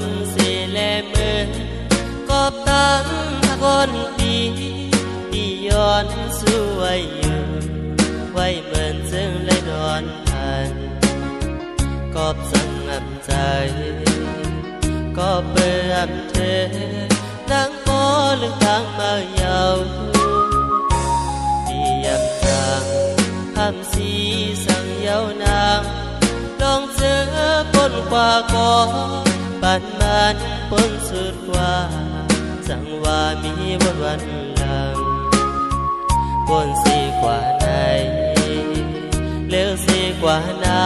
มสีแลมือก็ตั้งคนปีที่ย้อนสวยอยู่ไว้เหมือนซึ่งเลยนอนทันก็สังงับใจก็เปื้อนเธอนั่งโป้ลึกทางมาเยาที่ยำจางทำสีสั่งเยาวนางลองเจอปนกว่าก่อปันมันปนสุดกว่าสั่งว่ามีบนวันหลังปนสีกว่าไหนเลี้ยวสีกว่านา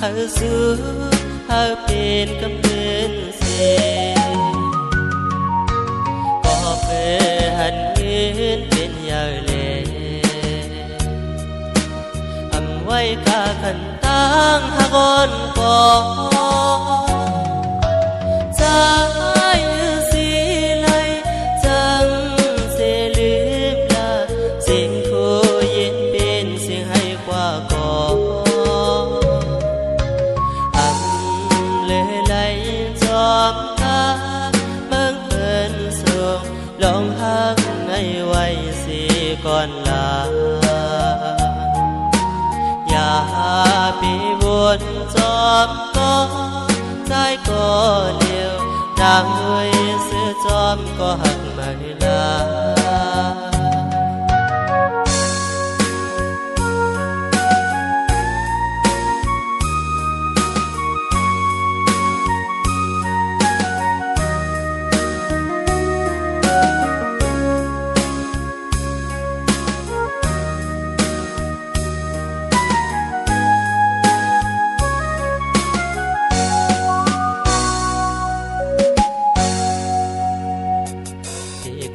หาสู้หาเป็นกำเนิดเสียก็เพื่อหันเงินเป็นยาเล่อำไว้กาขันตั้งหากอนก่อใจสีไหลจังเสียลืมลาเสียงโคเย็นเป็นเสียงให้กว่าก่อจอมตาเมืองเปินส่งลองหักให้ไว้สิก่อนลาอย่าปีวนจอมก็ใจก็เลี้ยวนางด้วยเสื้อจอมก็หักไม่ลา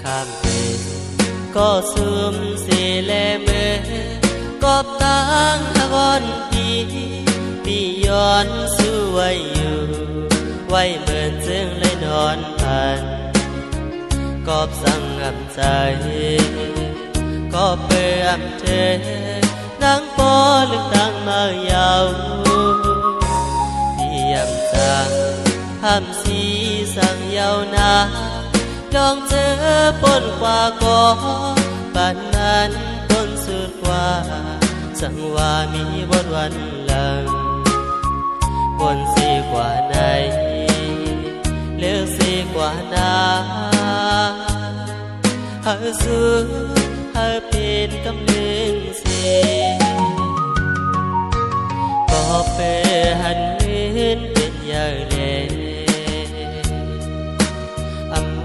ข้ามเพก็ซุ่มสีแลมือกอบตั้งตะกอนปีย้อนสวยอยู่ไว้เหมือนจึงเลยนอนพันกอบสั่งงับใจก็เปื้อนเธอนั่งปอลึกตั้งมายาวเพียมจางทำสีสั่งยาวนานลองเจอปนกว่าก่อป่านนั้นปนสุดกว่าสั่งว่ามีบนวันหลังปนสีกว่าไหนเลือกสีกว่านาหาสู้หาเป็นกำเนิดเสียก็เพื่อหันเงินเป็นยาเล่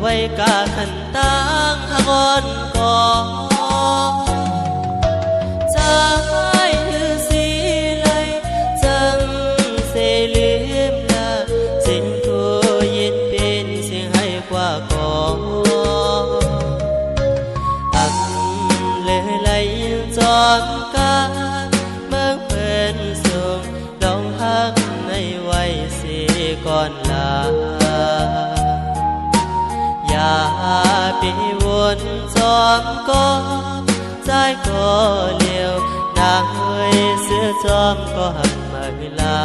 ไว้กาขันตั้งหากอนก่อใจสีไหลจังเสลืมลาเสียงโคเย็นเป็นเสียงให้กว่าก่อเลยไหลจอมกาเมืองเปินส่งลองหักให้ไว้เสียก่อนลาอย่าปีวนจอมก็ใจก็เลี้ยวนางเอ้ยเสื้อจอมก็หักมาเวลา